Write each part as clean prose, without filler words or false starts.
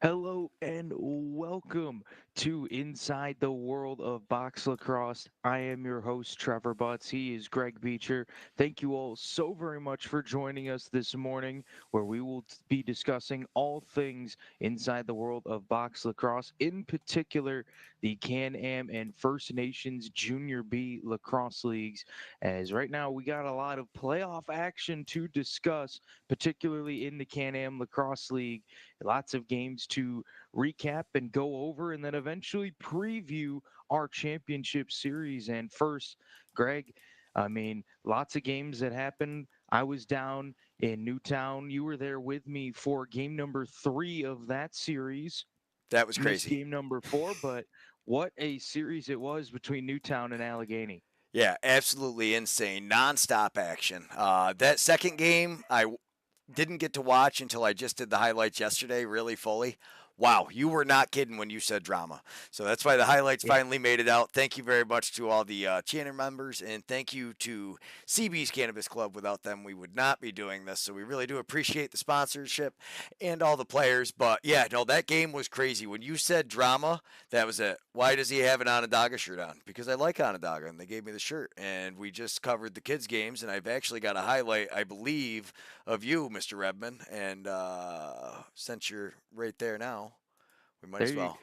Hello and welcome to Inside the World of Box Lacrosse. I am your host, Trevor Butz. He is Greg Beecher. Thank you all so very much for joining us this morning, where we will be discussing all things inside the world of Box Lacrosse, in particular, the Can-Am and First Nations Junior B Lacrosse Leagues. As right now, we got a lot of playoff action to discuss, particularly in the Can-Am Lacrosse League. Lots of games to recap and go over, and then eventually preview our championship series. And first, Greg, I mean, lots of games that happened. I was down in Newtown. You were there with me for game number 3 of that series. That was Missed crazy. game number 4, but what a series it was between Newtown and Allegheny. Yeah, absolutely insane. Nonstop action. That second game, didn't get to watch until I just did the highlights yesterday, really fully. Wow, you were not kidding when you said drama. So that's why the highlights Yeah. finally made it out. Thank you very much to all the channel members, and thank you to CB's Cannabis Club. Without them, we would not be doing this. So we really do appreciate the sponsorship and all the players. But yeah, no, that game was crazy. When you said drama, that was it. Why does he have an Onondaga shirt on? Because I like Onondaga, and they gave me the shirt. And we just covered the kids' games, and I've actually got a highlight, I believe, of you, Mr. Redman. And since you're right there now, we might There as you well.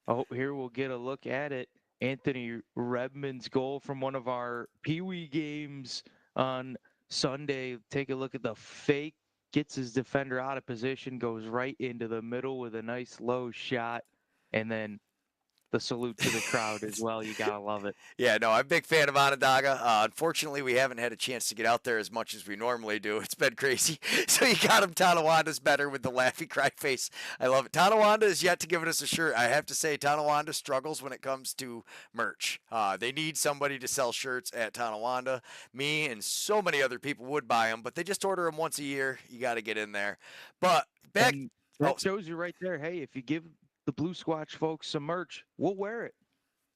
Oh, here we'll get a look at it. Anthony Redmond's goal from one of our Pee Wee games on Sunday. Take a look at the fake, gets his defender out of position, goes right into the middle with a nice low shot, and then the salute to the crowd as well. You gotta love it. Yeah, no, I'm a big fan of Onondaga. Unfortunately, we haven't had a chance to get out there as much as we normally do. It's been crazy. So you got him. Tanawanda's better with the laughy cry face. I love it. Tonawanda is yet to give us a shirt. I have to say, Tonawanda struggles when it comes to merch. They need somebody to sell shirts at Tonawanda. Me and so many other people would buy them, but they just order them once a year. You got to get in there. But back. And Oh, that shows you right there. Hey, if you give the Blue Squatch folks some merch, we'll wear it.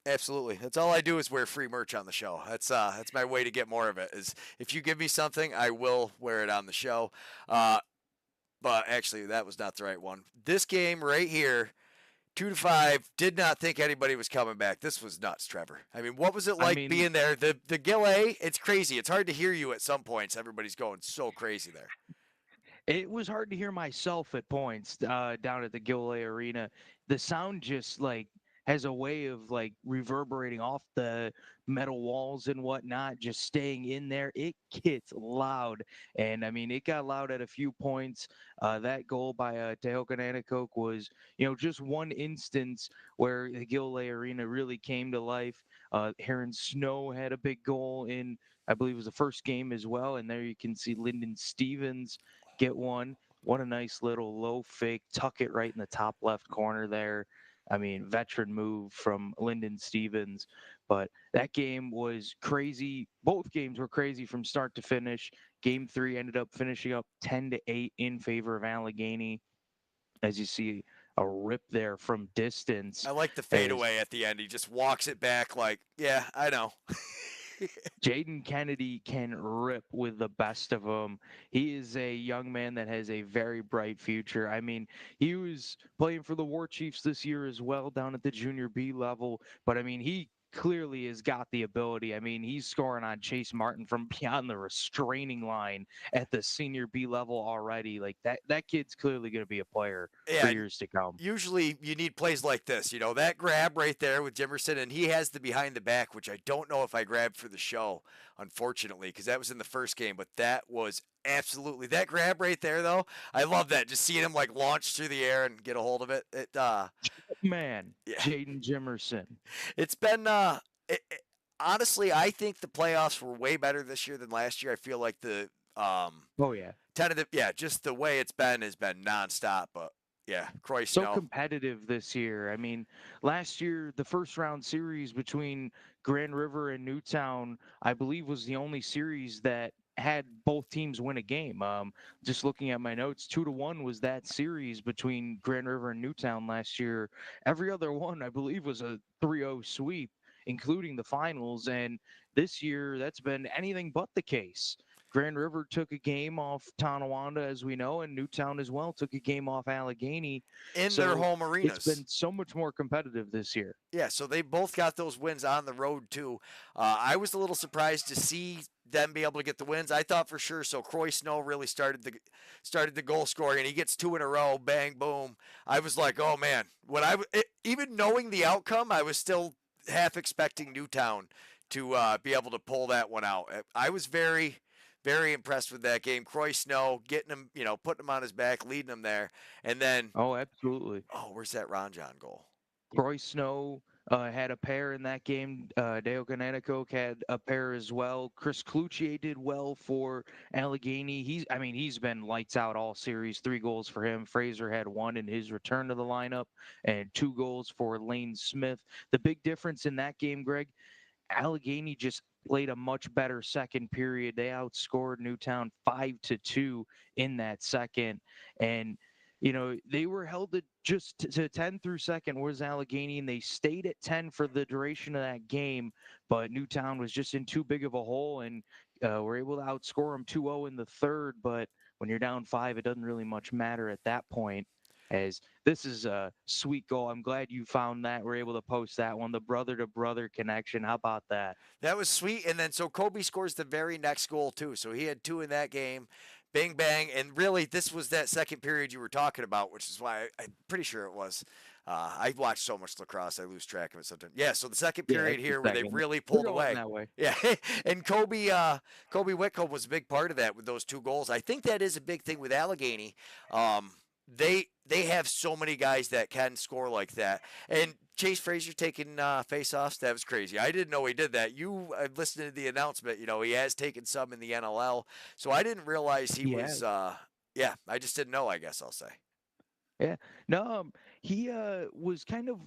absolutely. That's all I do is wear free merch on the show. That's my way to get more of it. Is if you give me something, I will wear it on the show. Uh, but actually, that was not the right one. This game right here, 2-5. Did not think anybody was coming back. This was nuts, Trevor. I mean, what was it I like mean, being there? The Gillet, it's crazy. It's hard to hear you at some points. Everybody's going so crazy there. it was hard to hear myself at points down at the Gillet Arena. The sound just like has a way of like reverberating off the metal walls and whatnot, just staying in there. It gets loud, and I mean, it got loud at a few points. That goal by Tehoka Nanticoke was, just one instance where the Gillet Arena really came to life. Heron Snow had a big goal in, I believe, it was the first game as well, and there you can see Lyndon Stevens get one. What a nice little low fake, tuck it right in the top left corner there. I mean, veteran move from Lyndon Stevens. But that game was crazy. Both games were crazy from start to finish. Game 3 ended up finishing up 10-8 in favor of Allegheny. As you see a rip there from distance I like the as fadeaway at the end. He just walks it back like, yeah, I know. Jaden Kennedy can rip with the best of them. He is a young man that has a very bright future. I mean, he was playing for the War Chiefs this year as well down at the junior B level, but I mean, he clearly has got the ability. I mean, he's scoring on Chase Martin from beyond the restraining line at the senior B level already. Like that kid's clearly going to be a player for Yeah, years to come. usually you need plays like this. That grab right there with Jimerson, and he has the behind the back, which I don't know if I grabbed for the show, unfortunately, because that was in the first game. But that was absolutely that grab right there, though. I love that. Just seeing him like launch through the air and get a hold of it. Man, Yeah, Jaden Jimerson. it's been honestly, I think the playoffs were way better this year than last year. I feel like the Oh yeah. tentative, yeah, just the way it's been has been nonstop. But yeah, Christ, So no. competitive this year. I mean, last year, the first round series between Grand River and Newtown, I believe, was the only series that had both teams win a game. Just looking at my notes, 2-1 was that series between Grand River and Newtown last year. Every other one, I believe, was a 3-0 sweep, including the finals. And this year, that's been anything but the case. Grand River took a game off Tonawanda, as we know, and Newtown as well took a game off Allegheny. in their So home it's arenas. been so much more competitive this year. Yeah, so they both got those wins on the road too. I was a little surprised to see them be able to get the wins. I thought for sure. So Croy Snow really started the goal scoring, and he gets two in a row. Bang, boom. I was like, oh man. Even knowing the outcome, I was still half expecting Newtown to be able to pull that one out. I was very impressed with that game. Croy Snow getting him, putting him on his back, leading him there, and then Oh, absolutely. where's that Ron John goal? Troy Snow had a pair in that game. Dale Connecticut had a pair as well. Chris Cloutier did well for Allegheny. He's been lights out all series. 3 goals for him. Fraser had 1 in his return to the lineup, and 2 goals for Lane Smith. The big difference in that game, Greg, Allegheny just played a much better second period. They outscored Newtown 5-2 in that second, and they were held to just to 10 through second was Allegheny, and they stayed at 10 for the duration of that game. But Newtown was just in too big of a hole, and were able to outscore them 2-0 in the third. But when you're down 5, it doesn't really much matter at that point. As this is a sweet goal. I'm glad you found that. We're able to post that one. The brother to brother connection. How about that? That was sweet. And then so Kobe scores the very next goal too. So he had 2 in that game. Bing bang. And really this was that second period you were talking about, which is why I'm pretty sure it was. I watch so much lacrosse, I lose track of it sometimes. Yeah, so the second Yeah, period it's the here where they second. really We're pulled going away. that way. Yeah, and Kobe Whitcomb was a big part of that with those 2 goals. I think that is a big thing with Allegheny. They have so many guys that can score like that. And Chase Fraser taking face-offs, that was crazy. I didn't know he did that. Listened to the announcement, he has taken some in the NLL. So I didn't realize he Yeah. was, I just didn't know, I guess I'll say. Yeah. No, he was kind of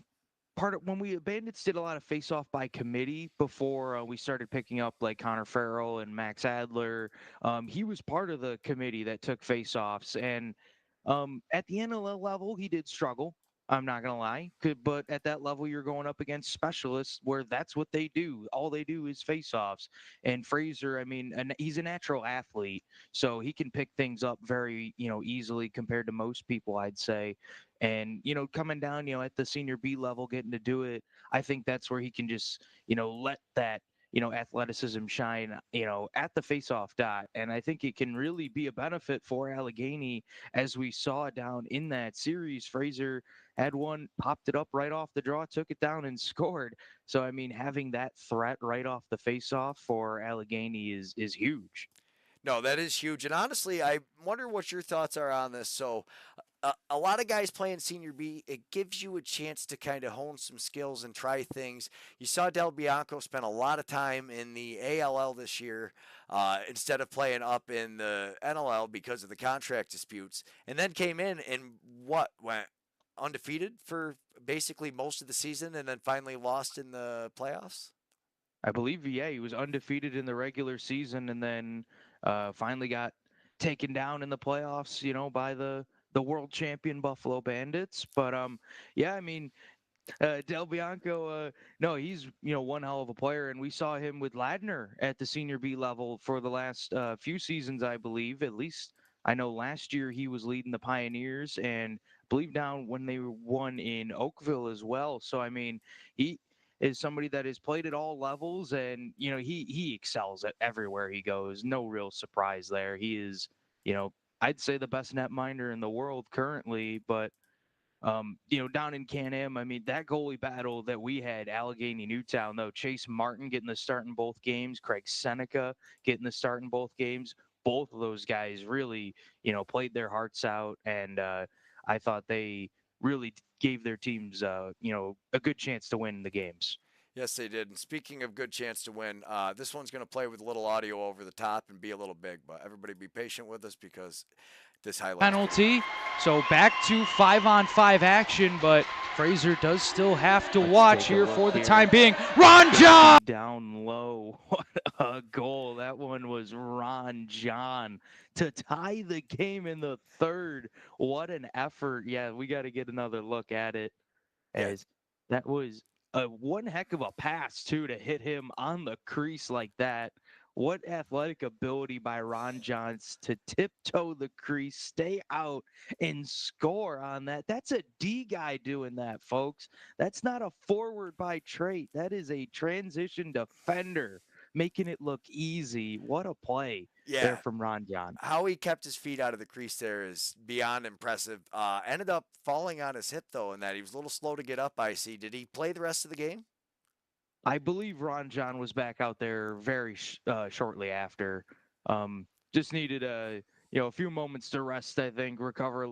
part of when we Bandits did a lot of face off by committee before we started picking up like Connor Farrell and Max Adler. He was part of the committee that took face offs, and at the NLL level, he did struggle. I'm not gonna lie, but at that level, you're going up against specialists where that's what they do. All they do is face-offs. And Fraser, he's a natural athlete, so he can pick things up very, easily compared to most people, I'd say. And coming down, at the senior B level, getting to do it, I think that's where he can just, let that athleticism shine, at the face-off dot. And I think it can really be a benefit for Allegheny, as we saw down in that series. Fraser had one, popped it up right off the draw, took it down and scored. So having that threat right off the face-off for Allegheny is huge. No, that is huge. And honestly, I wonder what your thoughts are on this. So, a lot of guys playing Senior B, it gives you a chance to kind of hone some skills and try things. You saw Del Bianco spend a lot of time in the ALL this year instead of playing up in the NLL because of the contract disputes, and then came in and went undefeated for basically most of the season and then finally lost in the playoffs. I believe, yeah, he was undefeated in the regular season, and then finally got taken down in the playoffs, by the world champion Buffalo Bandits. But yeah, Del Bianco, no, he's one hell of a player, and we saw him with Ladner at the senior B level for the last few seasons, I believe. At least I know last year he was leading the Pioneers, and I believe down when they won in Oakville as well. So he is somebody that has played at all levels, and he excels at everywhere he goes. No real surprise there. He is, I'd say the best netminder in the world currently, but down in Can-Am, that goalie battle that we had, Allegheny Newtown, though, Chase Martin getting the start in both games, Craig Seneca getting the start in both games, both of those guys really, played their hearts out, and I thought they really gave their teams, a good chance to win the games. Yes, they did. And speaking of good chance to win, this one's going to play with a little audio over the top and be a little big, but everybody be patient with us because this highlight penalty. So back to 5-on-5 action, but Fraser does still have to watch here for the time being. Ron John! Down low. What a goal. That one was Ron John to tie the game in the third. What an effort. Yeah, we got to get another look at it, as that was one heck of a pass, too, to hit him on the crease like that. What athletic ability by Ron Johns to tiptoe the crease, stay out, and score on that. That's a D guy doing that, folks. That's not a forward by trait. That is a transition defender making it look easy. What a play there Yeah, from Ron John. how he kept his feet out of the crease there is beyond impressive. Ended up falling on his hip though, in that he was a little slow to get up. I see. Did he play the rest of the game? I believe Ron John was back out there very shortly after. Just needed a few moments to rest. I think recover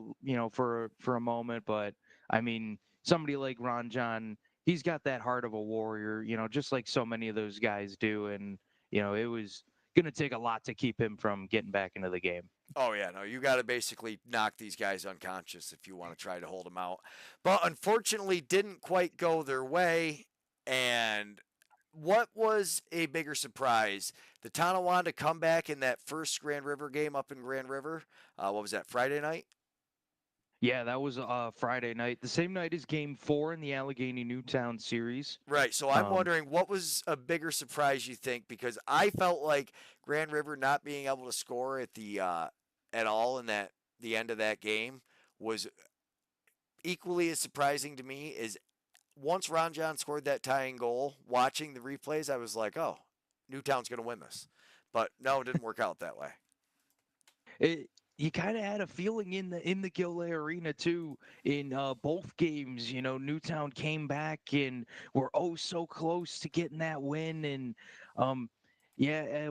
for a moment. But I mean, somebody like Ron John, he's got that heart of a warrior. Just like so many of those guys do. And it was gonna take a lot to keep him from getting back into the game. Oh yeah, no, you got to basically knock these guys unconscious if you want to try to hold them out. But unfortunately, didn't quite go their way. And what was a bigger surprise? The Tonawanda comeback in that first Grand River game up in Grand River. What was that, Friday night? Yeah, that was Friday night, the same night as Game 4 in the Allegheny Newtown series. Right. So I'm Um, wondering what was a bigger surprise you think, because I felt like Grand River not being able to score at the at all in that the end of that game was equally as surprising to me as once Ron John scored that tying goal. Watching the replays, I was like, "Oh, Newtown's going to win this," but no, it didn't work out that way. it, you kind of had a feeling in the Gillet Arena too. In both games, Newtown came back and were oh so close to getting that win. And yeah,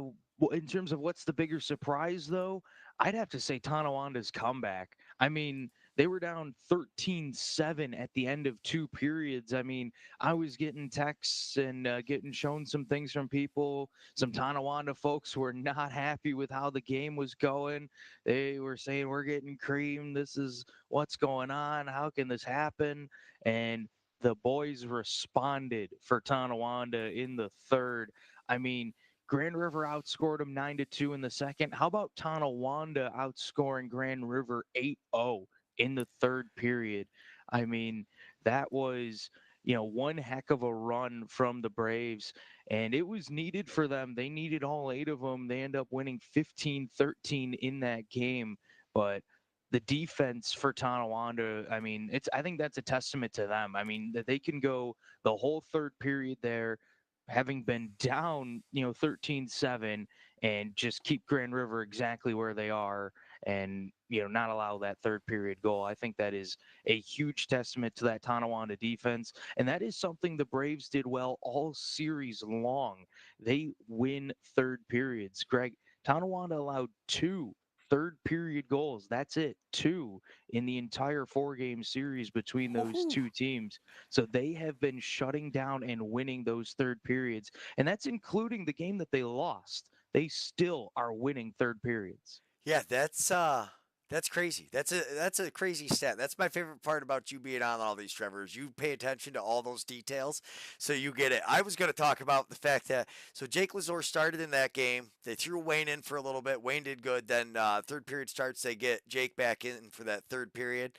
in terms of what's the bigger surprise though, I'd have to say Tonawanda's comeback. I mean, they were down 13-7 at the end of two periods. I mean, I was getting texts and getting shown some things from people. Some Tonawanda folks were not happy with how the game was going. They were saying, we're getting creamed. This is what's going on. How can this happen? And the boys responded for Tonawanda in the third. I mean, Grand River outscored them 9-2 in the second. How about Tonawanda outscoring Grand River 8-0 in the third period? I mean, that was, one heck of a run from the Braves, and it was needed for them. They needed all eight of them. They end up winning 15-13 in that game, but the defense for Tonawanda, I mean, I think that's a testament to them. I mean, that they can go the whole third period there having been down, 13-7 and just keep Grand River exactly where they are and, not allow that third period goal. I think that is a huge testament to that Tonawanda defense. And that is something the Braves did well all series long. They win third periods. Greg, Tonawanda allowed two third period goals. That's it. Two in the entire 4-game series between those Woohoo. two teams. So they have been shutting down and winning those third periods. And that's including the game that they lost. They still are winning third periods. Yeah, that's crazy. That's a crazy stat. That's my favorite part about you being on all these, Trevor, is you pay attention to all those details, so you get it. I was going to talk about the fact that so Jake Lazor started in that game. They threw Wayne in for a little bit. Wayne did good. Then third period starts. They get Jake back in for that third period.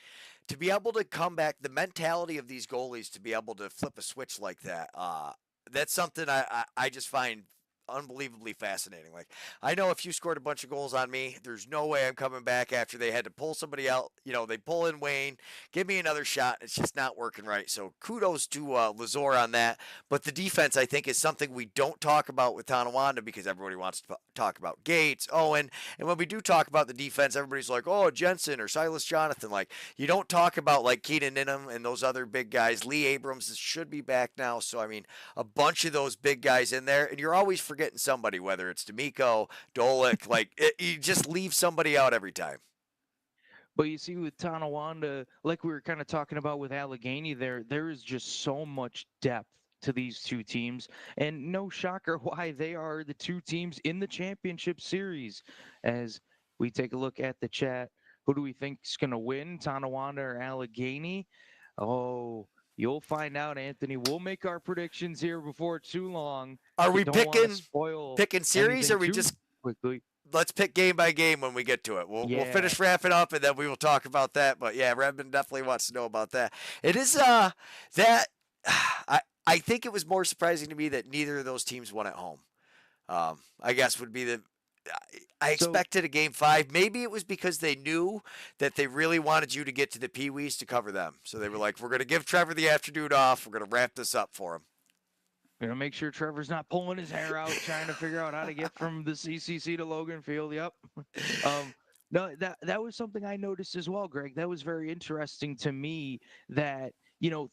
To be able to come back, the mentality of these goalies to be able to flip a switch like that, that's something I just find unbelievably fascinating. Like, I know if you scored a bunch of goals on me, there's no way I'm coming back after they had to pull somebody out. They pull in Wayne, give me another shot. It's just not working right. So kudos to Lazor on that. But the defense, I think, is something we don't talk about with Tonawanda because everybody wants to talk about Gates, Owen. And when we do talk about the defense, everybody's like, oh, Jensen or Silas Jonathan. Like, you don't talk about like Keenan Ninham and those other big guys. Lee Abrams should be back now. So, I mean, a bunch of those big guys in there. And you're always forgetting somebody, whether it's D'Amico, Dolik, you just leave somebody out every time. But you see, with Tonawanda, like we were kind of talking about with Allegheny, there is just so much depth to these two teams, and no shocker why they are the two teams in the championship series. As we take a look at the chat, who do we think is going to win, Tonawanda or Allegheny? Oh, you'll find out, Anthony. We'll make our predictions here before too long. Are You we don't want to spoil picking series, or anything are we too just quickly. let's pick game by game when we get to it? We'll Yeah. finish wrapping up and then we will talk about that. But yeah, Redmond definitely wants to know about that. It is that I think it was more surprising to me that neither of those teams won at home. I guess would be the. I So expected a game 5. Maybe it was because they knew that they really wanted you to get to the Pee Wees to cover them. So they were like, we're going to give Trevor the afternoon off. We're going to wrap this up for him. make sure Trevor's not pulling his hair out trying to figure out how to get from the CCC to Logan Field. Yep. Um, no, that was something I noticed as well, Greg. That was very interesting to me that,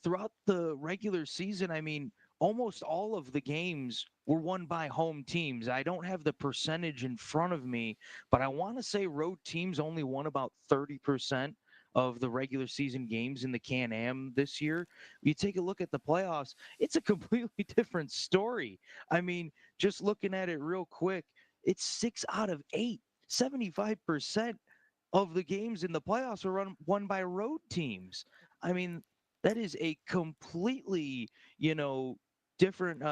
throughout the regular season, I mean, almost all of the games were won by home teams. I don't have the percentage in front of me, but I want to say road teams only won about 30% of the regular season games in the Can-Am this year. You take a look at the playoffs, it's a completely different story. I mean, just looking at it real quick, it's 6 out of 8. 75% of the games in the playoffs were won by road teams. I mean, that is a completely, different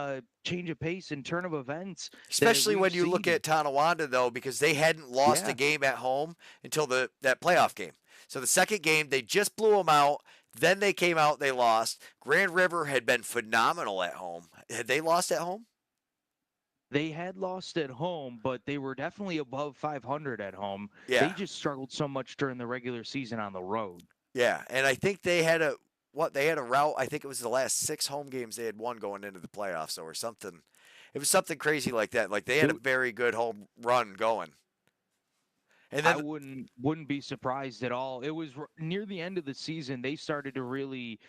change of pace and turn of events that Especially we've when you look seen. at Tonawanda, though, because they hadn't lost a Yeah, game at home until that playoff game. So the second game, they just blew them out. Then they came out, they lost. Grand River had been phenomenal at home. Had they lost at home? they had lost at home, but they were definitely above 500 at home. Yeah, They just struggled so much during the regular season on the road. yeah. And I think they had they had a route. I think it was the last 6 home games they had won going into the playoffs, or something. It was something crazy like that. Like they had a It, very good home run going. And I then wouldn't be surprised at all. It was near the end of the season they started to really,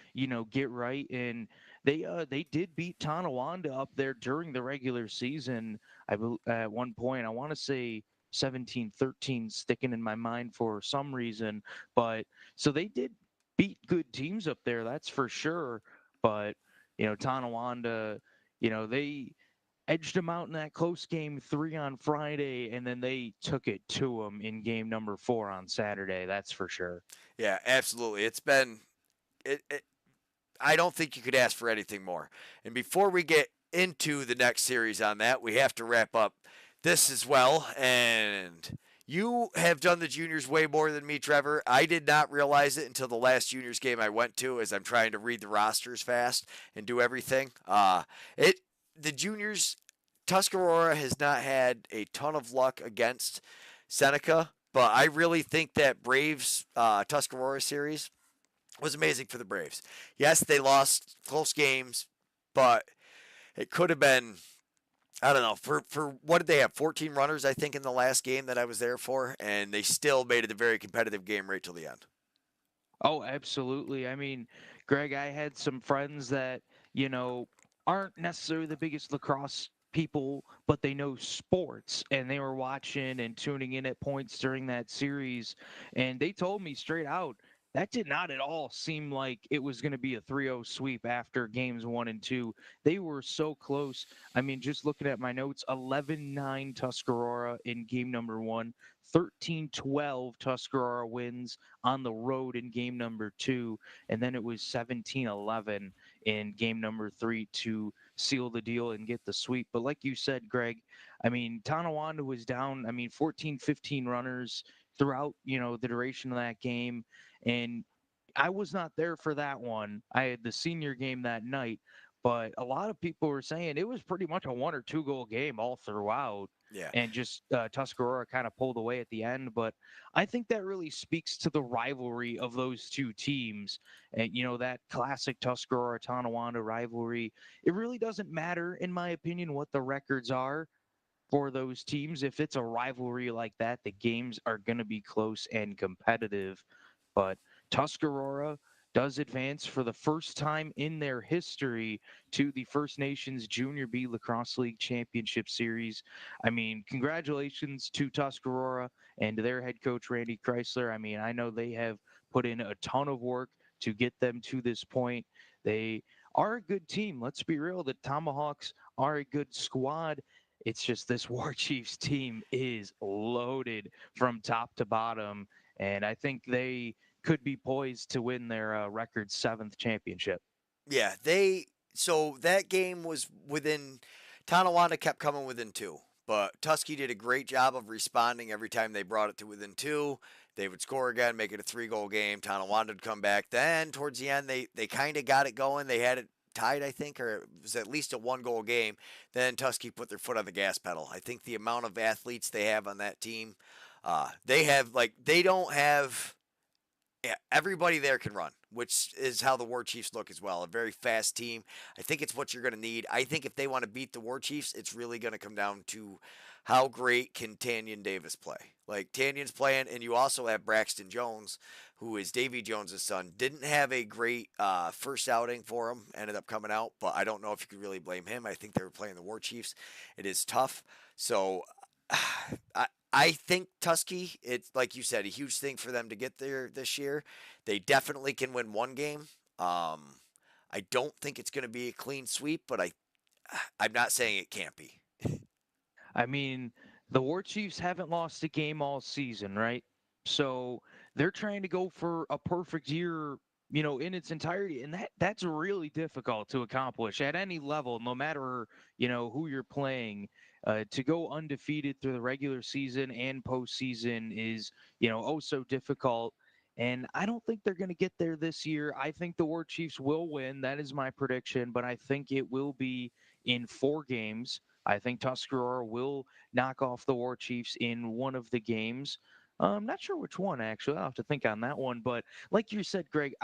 get right, and they did beat Tonawanda up there during the regular season. At one point I want to say 17-13 sticking in my mind for some reason, but so they did beat good teams up there, that's for sure. But Tonawanda, they edged them out in that close game 3 on Friday, and then they took it to them in game number 4 on Saturday. That's for sure. yeah, absolutely. It's been it I don't think you could ask for anything more. And before we get into the next series on that, we have to wrap up this as well. And you have done the juniors way more than me, Trevor. I did not realize it until the last juniors game I went to, as I'm trying to read the rosters fast and do everything. The juniors, Tuscarora has not had a ton of luck against Seneca, but I really think that Braves Tuscarora series was amazing for the Braves. Yes, they lost close games, but it could have been, I don't know, for what did they have? 14 runners, I think, in the last game that I was there for, and they still made it a very competitive game right till the end. Oh, absolutely. I mean, Greg, I had some friends that, aren't necessarily the biggest lacrosse people, but they know sports, and they were watching and tuning in at points during that series. And they told me straight out, that did not at all seem like it was going to be a 3-0 sweep after games 1 and 2. They were so close. I mean, just looking at my notes, 11-9 Tuscarora in game number 1, 13-12 Tuscarora wins on the road in game number 2, and then it was 17-11 in game number 3 to seal the deal and get the sweep. But like you said, Greg, I mean, Tonawanda was down, 14, 15 runners throughout, the duration of that game. And I was not there for that one. I had the senior game that night, but a lot of people were saying it was pretty much a 1 or 2 goal game all throughout. Yeah. And just Tuscarora kind of pulled away at the end. But I think that really speaks to the rivalry of those two teams. And, that classic Tuscarora Tonawanda rivalry. It really doesn't matter, in my opinion, what the records are for those teams. If it's a rivalry like that, the games are going to be close and competitive. But Tuscarora does advance for the first time in their history to the First Nations Junior B Lacrosse League Championship Series. I mean, congratulations to Tuscarora and their head coach, Randy Chrysler. I mean, I know they have put in a ton of work to get them to this point. They are a good team. Let's be real. The Tomahawks are a good squad. It's just this War Chiefs team is loaded from top to bottom, and I think they could be poised to win their record 7th championship. Yeah, so that game was within, Tonawanda kept coming within 2, but Tusky did a great job of responding every time they brought it to within 2. They would score again, make it a 3-goal game. Tonawanda would come back. Then towards the end, they kind of got it going. They had it tied, I think, or it was at least a 1-goal game. Then Tusky put their foot on the gas pedal. I think the amount of athletes they have on that team, they don't have. Yeah, everybody there can run, which is how the War Chiefs look as well. A very fast team. I think it's what you're going to need. I think if they want to beat the War Chiefs, it's really going to come down to how great can Tanyan Davis play. Like Tanyan's playing, and you also have Braxton Jones, who is Davy Jones's son. Didn't have a great first outing for him. Ended up coming out, but I don't know if you could really blame him. I think they were playing the War Chiefs. It is tough. So I think Tusky, it's like you said, a huge thing for them to get there this year. They definitely can win one game. I don't think it's going to be a clean sweep, but I'm not saying it can't be. I mean, the War Chiefs haven't lost a game all season, right? So they're trying to go for a perfect year, in its entirety, and that's really difficult to accomplish at any level, no matter who you're playing. To go undefeated through the regular season and postseason is, oh so difficult. And I don't think they're going to get there this year. I think the War Chiefs will win. That is my prediction, but I think it will be in 4 games. I think Tuscarora will knock off the War Chiefs in one of the games. I'm not sure which one, actually. I'll have to think on that one. But like you said, Greg,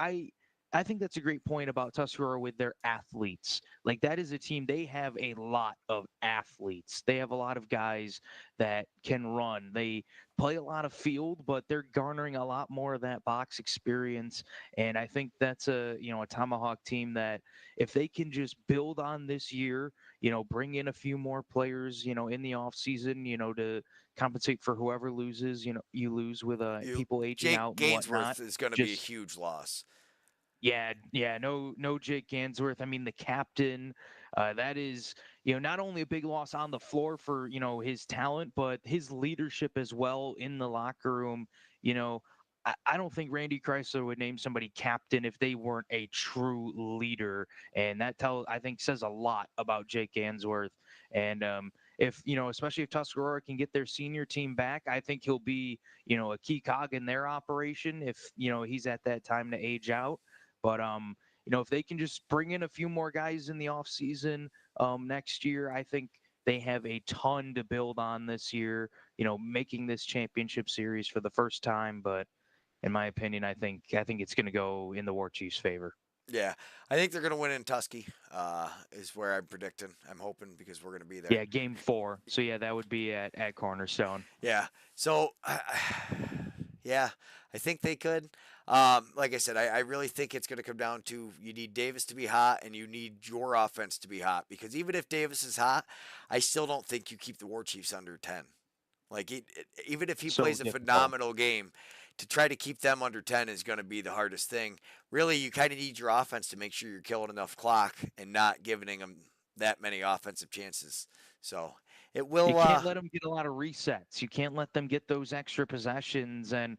I think that's a great point about Tuscarora with their athletes. Like that is a team, they have a lot of athletes. They have a lot of guys that can run. They play a lot of field, but they're garnering a lot more of that box experience. And I think that's a Tomahawk team that if they can just build on this year, bring in a few more players, in the offseason, to compensate for whoever loses, you lose with people aging Jake out and whatnot. Gainsworth is going to be a Just huge loss. yeah, no Jake Gansworth. I mean, the captain, that is, not only a big loss on the floor for, his talent, but his leadership as well in the locker room. You know, I don't think Randy Chrysler would name somebody captain if they weren't a true leader. And that I think says a lot about Jake Gansworth. And if, especially if Tuscarora can get their senior team back, I think he'll be, a key cog in their operation if, he's at that time to age out. But if they can just bring in a few more guys in the offseason next year, I think they have a ton to build on this year, making this championship series for the first time. But in my opinion, I think it's going to go in the War Chiefs' favor. Yeah, I think they're going to win in Tusky. Is where I'm predicting. I'm hoping because we're going to be there. Yeah, game 4. So yeah, that would be at Cornerstone. Yeah. So, yeah, I think they could. Like I said, I really think it's going to come down to you need Davis to be hot and you need your offense to be hot because even if Davis is hot, I still don't think you keep the War Chiefs under 10. Like even if he So plays a difficult. phenomenal game, to try to keep them under 10 is going to be the hardest thing. Really, you kind of need your offense to make sure you're killing enough clock and not giving them that many offensive chances. So it will. You can't let them get a lot of resets. You can't let them get those extra possessions. And,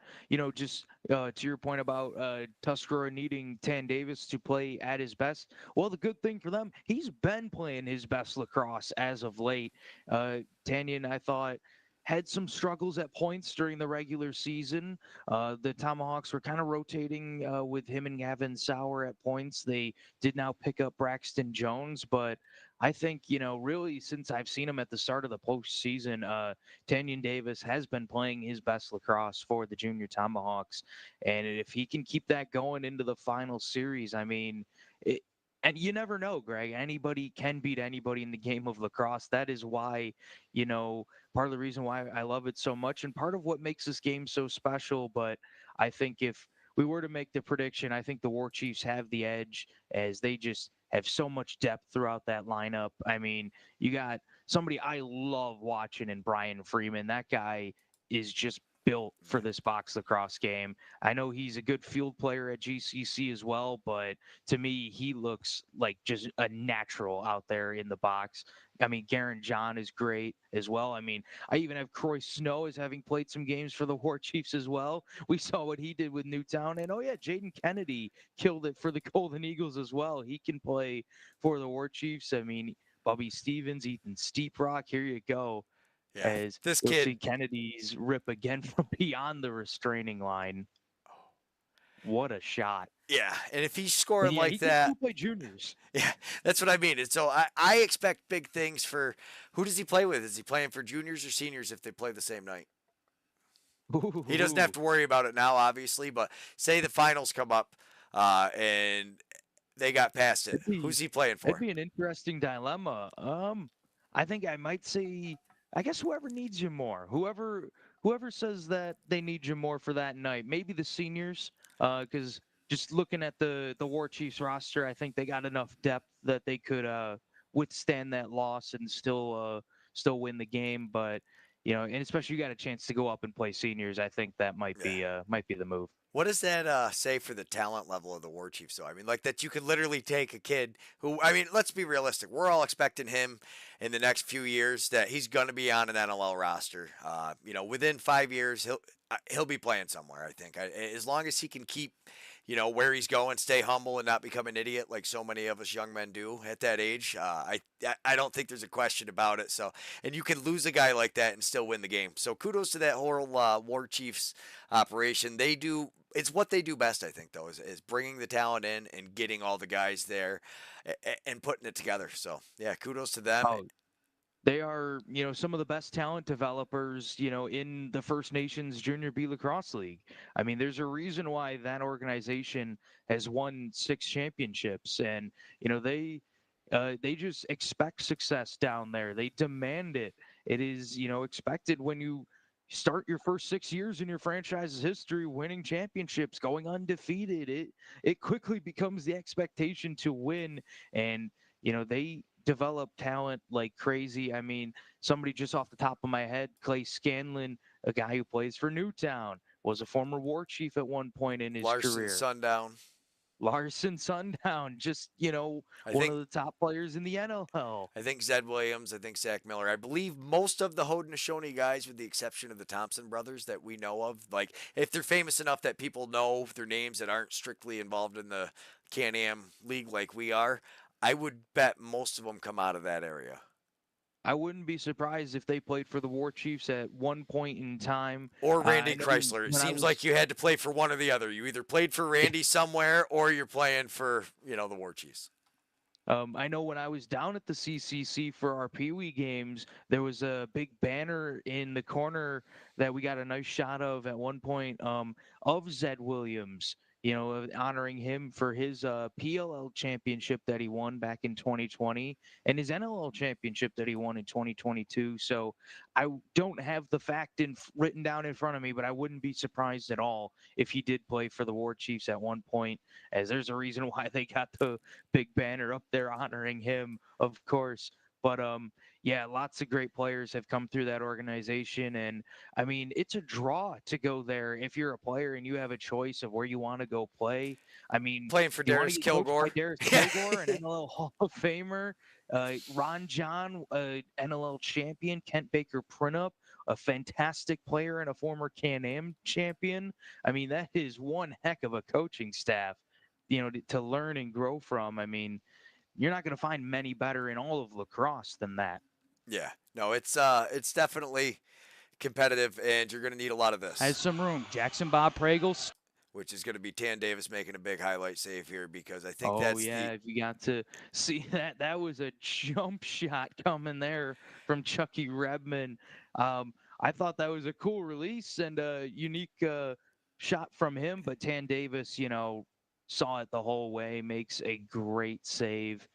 just to your point about Tuscarora needing Tan Davis to play at his best. Well, the good thing for them, he's been playing his best lacrosse as of late. Tanyan, I thought, had some struggles at points during the regular season. The Tomahawks were kind of rotating with him and Gavin Sauer at points. They did now pick up Braxton Jones, but I think, really since I've seen him at the start of the postseason, Tanyan Davis has been playing his best lacrosse for the Junior Tomahawks. And if he can keep that going into the final series, I mean, and you never know, Greg. Anybody can beat anybody in the game of lacrosse. That is why, part of the reason why I love it so much and part of what makes this game so special. But I think if we were to make the prediction, I think the War Chiefs have the edge as they just have so much depth throughout that lineup. I mean, you got somebody I love watching in Brian Freeman. That guy is just built for this box lacrosse game. I know he's a good field player at GCC as well, but to me, he looks like just a natural out there in the box. I mean, Garen John is great as well. I mean, I even have Croy Snow as having played some games for the War Chiefs as well. We saw what he did with Newtown. And, oh, yeah, Jaden Kennedy killed it for the Golden Eagles as well. He can play for the War Chiefs. I mean, Bobby Stevens, Ethan Steeprock, here you go. Yeah, As this you'll kid. see Kennedy's rip again from beyond the restraining line. what a shot. Yeah, and if he's And scoring yeah, like he can that, still play juniors. yeah, that's what I mean. And so I expect big things for who does he play with? Is he playing for juniors or seniors if they play the same night? He doesn't have Ooh, to worry about it now, obviously, but say the finals come up and they got past it. it'd be Who's he playing it'd for? be an interesting dilemma. I think I might say, I guess whoever needs you more, whoever says that they need you more for that night, maybe the seniors, because just looking at the War Chiefs roster, I think they got enough depth that they could withstand that loss and still win the game. But and especially you got a chance to go up and play seniors. I think that Yeah. might be the move. What does that say for the talent level of the War Chiefs? So I mean, like that you could literally take a kid who, I mean, let's be realistic. We're all expecting him in the next few years that he's going to be on an NLL roster. Within 5 years, he'll be playing somewhere. I think as long as he can keep, where he's going, stay humble, and not become an idiot like so many of us young men do at that age. I don't think there's a question about it. So, and you can lose a guy like that and still win the game. So kudos to that whole War Chiefs operation. It's what they do best, I think, though, is bringing the talent in and getting all the guys there and putting it together. So, yeah, kudos to them. Oh, they are, some of the best talent developers, in the First Nations Junior B Lacrosse League. I mean, there's a reason why that organization has won 6 championships, and they just expect success down there. They demand it. It is, expected when you start your first 6 years in your franchise's history winning championships, going undefeated. It quickly becomes the expectation to win, and they develop talent like crazy. I mean, somebody just off the top of my head, Clay Scanlon, a guy who plays for Newtown, was a former war chief at one point in his Larson career. Sundown. Larson Sundown, just, I one think of the top players in the NLL. I think Zed Williams. I think Zach Miller. I believe most of the Haudenosaunee guys, with the exception of the Thompson brothers that we know of, like if they're famous enough that people know their names that aren't strictly involved in the Can-Am League like we are, I would bet most of them come out of that area. I wouldn't be surprised if they played for the War Chiefs at one point in time. Or I Randy know Chrysler. It when I seems like was you had to play for one or the other. You either played for Randy somewhere or you're playing for, the War Chiefs. I know when I was down at the CCC for our Pee Wee games, there was a big banner in the corner that we got a nice shot of at one point of Zed Williams, honoring him for his PLL championship that he won back in 2020 and his NLL championship that he won in 2022. So I don't have the fact written down in front of me, but I wouldn't be surprised at all if he did play for the War Chiefs at one point, as there's a reason why they got the big banner up there honoring him, of course. But yeah, lots of great players have come through that organization, and I mean, it's a draw to go there if you're a player and you have a choice of where you want to go play. I mean, Playing for you want to Darius get coached by Kilgore. Darius Kilgore, an NLL Hall of Famer, Ron John, NLL champion, Kent Baker Printup, a fantastic player and a former Can-Am champion. I mean, that is one heck of a coaching staff, to learn and grow from. I mean, you're not going to find many better in all of lacrosse than that. Yeah. No, it's definitely competitive, and you're going to need a lot of Has this, some room. Jackson Bob Pregel. which is going to be Tan Davis making a big highlight save here because I think Oh that's yeah, the if you got to see that, that was a jump shot coming there from Chucky Redman. I thought that was a cool release and a unique shot from him, but Tan Davis, saw it the whole way, makes a great save.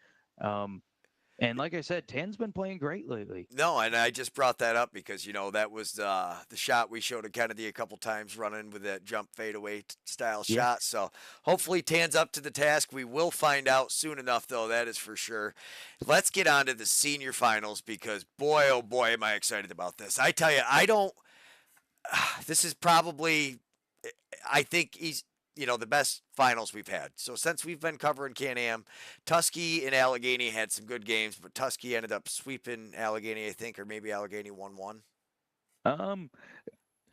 And like I said, Tan's been playing great lately. no, and I just brought that up because that was the shot we showed at Kennedy a couple times running with that jump fadeaway style Yeah. shot. So hopefully Tan's up to the task. We will find out soon enough, though. That is for sure. Let's get on to the senior finals because boy, oh boy, am I excited about this. I tell you, I don't. This is probably, I think he's the best finals we've had. So since we've been covering Can-Am, Tuskegee and Allegheny had some good games, but Tuskegee ended up sweeping Allegheny, I think, or maybe Allegheny 1-1. Um,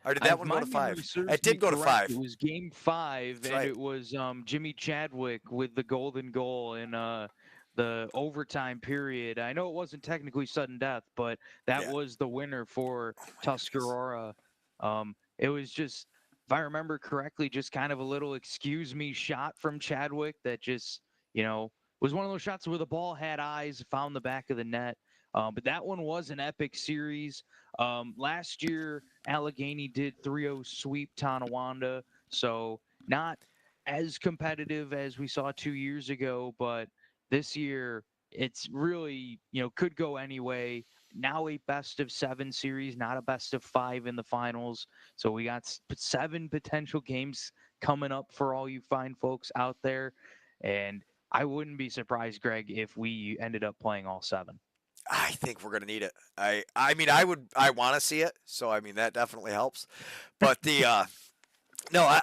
Or did that If one go my to memory 5? serves It me did go to correct, 5. it was game 5, That's and right. it was Jimmy Chadwick with the golden goal in the overtime period. I know it wasn't technically sudden death, but that Yeah. was the winner for Tuscarora. It was just if I remember correctly, just kind of a little excuse me shot from Chadwick that just, was one of those shots where the ball had eyes, found the back of the net. But that one was an epic series. Last year, Allegheny did 3-0 sweep Tonawanda, so not as competitive as we saw 2 years ago, but this year it's really, could go any way. Now a best of 7 series, not a best of 5 in the finals. So we got 7 potential games coming up for all you fine folks out there. And I wouldn't be surprised, Greg, if we ended up playing all 7. I think we're gonna need it. I mean, I want to see it, so I mean that definitely helps. But the no,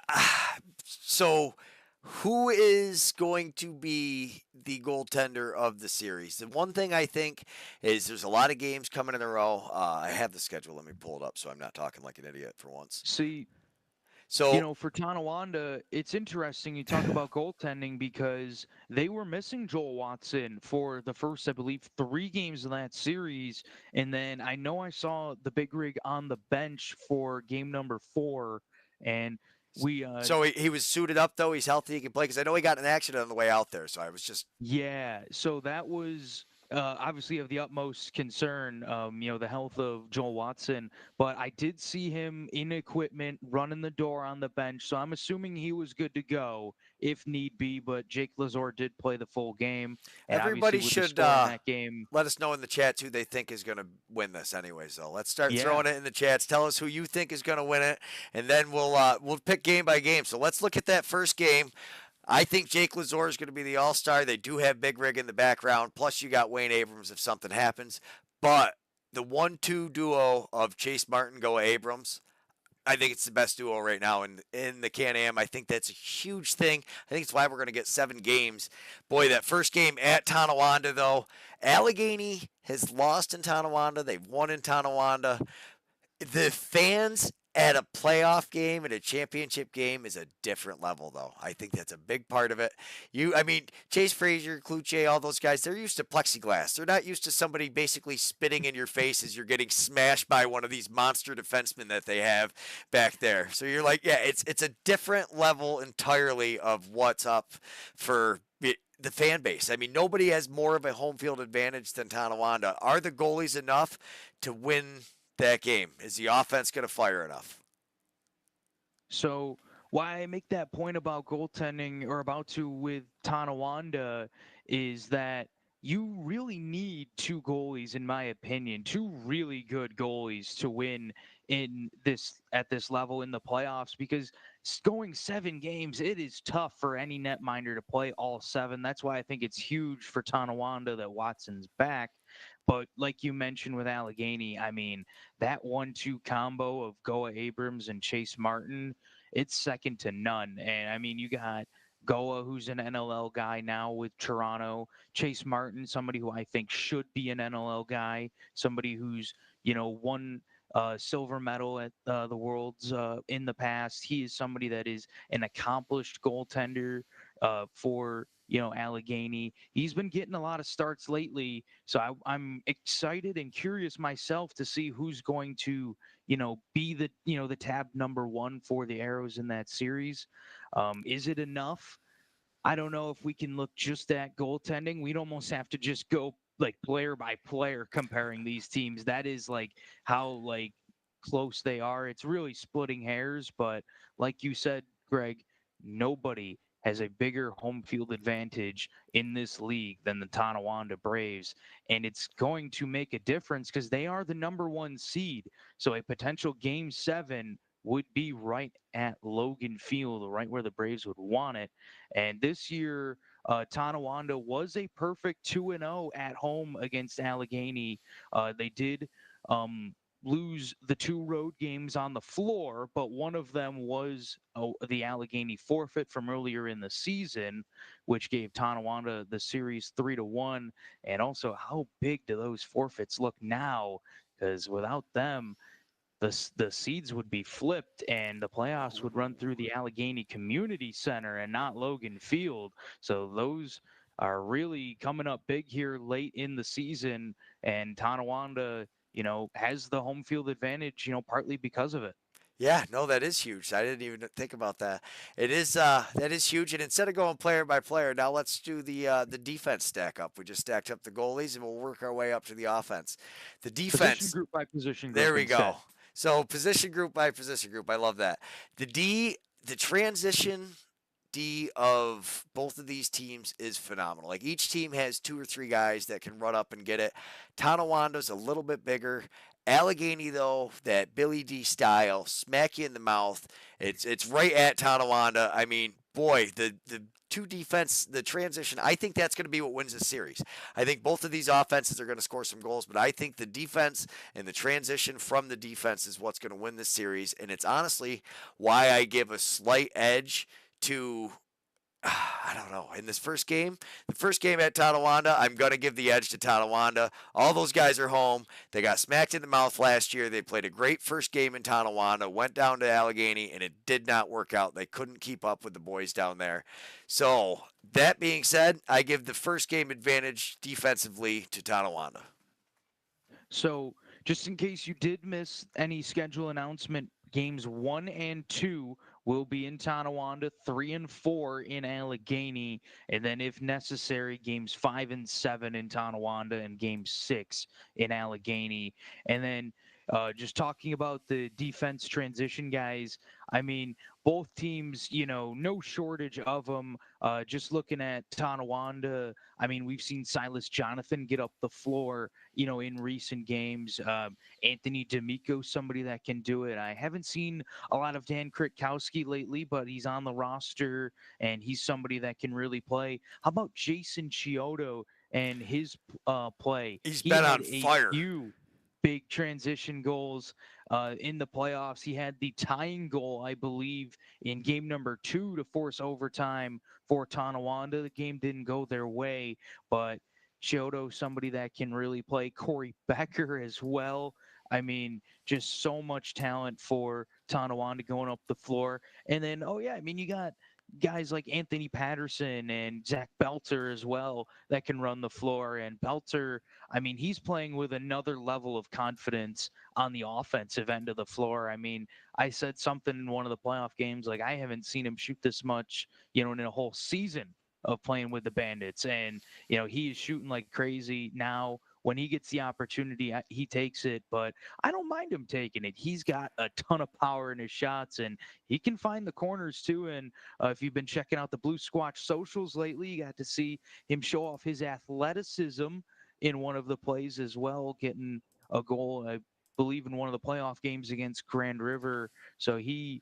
so who is going to be the goaltender of the series? The one thing I think is there's a lot of games coming in a row. I have the schedule. Let me pull it up so I'm not talking like an idiot for once. See, So for Tonawanda, it's interesting you talk about goaltending because they were missing Joel Watson for the first, I believe, 3 games in that series. And then I know I saw the big rig on the bench for game number 4. And we, so he was suited up though. He's healthy. He can play because I know he got in an accident on the way out there. So I was just yeah, so that was obviously of the utmost concern, the health of Joel Watson. But I did see him in equipment, running the door on the bench. So I'm assuming he was good to go if need be. But Jake Lazor did play the full game. And obviously everybody with the should score in that game, let us know in the chats who they think is going to win this. Anyways, though, let's start yeah. throwing it in the chats. Tell us who you think is going to win it, and then we'll pick game by game. So let's look at that first game. I think Jake Lazor is going to be the all-star. They do have Big Rig in the background. Plus, you got Wayne Abrams if something happens. But the 1-2 duo of Chase Martin, Goa Abrams, I think it's the best duo right now in the Can-Am. I think that's a huge thing. I think it's why we're going to get 7 games. Boy, that first game at Tonawanda, though, Allegheny has lost in Tonawanda. They've won in Tonawanda. The fans at a playoff game, at a championship game, is a different level, though. I think that's a big part of it. I mean, Chase Frazier, Kluche, all those guys, they're used to plexiglass. They're not used to somebody basically spitting in your face as you're getting smashed by one of these monster defensemen that they have back there. So you're like, yeah, it's a different level entirely of what's up for the fan base. I mean, nobody has more of a home field advantage than Tonawanda. Are the goalies enough to win that game? Is the offense going to fire enough? So why I make that point about goaltending or about to with Tonawanda is that you really need 2 goalies, in my opinion, 2 really good goalies to win at this level in the playoffs, because going 7 games, it is tough for any netminder to play all 7. That's why I think it's huge for Tonawanda that Watson's back. But like you mentioned with Allegheny, I mean, that 1-2 combo of Goa Abrams and Chase Martin, it's second to none. And I mean, you got Goa, who's an NLL guy now with Toronto. Chase Martin, somebody who I think should be an NLL guy, somebody who's, won silver medal at the Worlds in the past. He is somebody that is an accomplished goaltender for Allegheny. He's been getting a lot of starts lately, so I'm excited and curious myself to see who's going to be the tab number 1 for the Arrows in that series. Is it enough? I don't know if we can look just at goaltending. We'd almost have to just go like player by player comparing these teams. That is like how close they are. It's really splitting hairs, but like you said, Greg, nobody has a bigger home field advantage in this league than the Tonawanda Braves. And it's going to make a difference because they are the number 1 seed. So a potential game 7 would be right at Logan Field, right where the Braves would want it. And this year, Tonawanda was a perfect 2-0 at home against Allegheny. They did lose the 2 road games on the floor, but one of them was the Allegheny forfeit from earlier in the season, which gave Tonawanda the series 3-1. And also, how big do those forfeits look now? Because without them, the seeds would be flipped and the playoffs would run through the Allegheny Community Center and not Logan Field. So those are really coming up big here late in the season, and Tonawanda, has the home field advantage, partly because of it. Yeah, no, that is huge. I didn't even think about that. It is that is huge. And instead of going player by player, now let's do the defense stack up. We just stacked up the goalies, and we'll work our way up to the offense. The Position defense. group by position There group we instead. go. So position group by position group. I love that. The transition D of both of these teams is phenomenal. Like each team has two or three guys that can run up and get it. Tonawanda's a little bit bigger. Allegheny though, that Billy D style, smack you in the mouth. It's right at Tonawanda. I mean, boy, the two defense, the transition. I think that's going to be what wins this series. I think both of these offenses are going to score some goals, but I think the defense and the transition from the defense is what's going to win this series. And it's honestly why I give a slight edge to I don't know. In this first game, the first game at Tonawanda, I'm going to give the edge to Tonawanda. All those guys are home. They got smacked in the mouth last year. They played a great first game in Tonawanda, went down to Allegheny, and it did not work out. They couldn't keep up with the boys down there. So, that being said, I give the first game advantage defensively to Tonawanda. So, just in case you did miss any schedule announcement, games 1 and 2 will be in Tonawanda, 3 and 4 in Allegheny, and then if necessary, games 5 and 7 in Tonawanda and game 6 in Allegheny. And then just talking about the defense transition guys, I mean, both teams, no shortage of them. Just looking at Tonawanda, I mean, we've seen Silas Jonathan get up the floor, in recent games. Anthony D'Amico, somebody that can do it. I haven't seen a lot of Dan Kritkowski lately, but he's on the roster and he's somebody that can really play. How about Jason Chiodo and his play? He's He been had on a fire. few big transition goals in the playoffs. He had the tying goal, I believe, in game number 2 to force overtime for Tonawanda. The game didn't go their way, but Chiodo, somebody that can really play. Corey Becker as well. I mean, just so much talent for Tonawanda going up the floor. And then, oh yeah, I mean, you got guys like Anthony Patterson and Zach Belter as well that can run the floor. And Belter, I mean, he's playing with another level of confidence on the offensive end of the floor. I mean, I said something in one of the playoff games, like I haven't seen him shoot this much, in a whole season of playing with the Bandits. And, he is shooting like crazy now. When he gets the opportunity, he takes it, but I don't mind him taking it. He's got a ton of power in his shots, and he can find the corners too. And if you've been checking out the Blue Squatch socials lately, you got to see him show off his athleticism in one of the plays as well, getting a goal, I believe, in one of the playoff games against Grand River. So he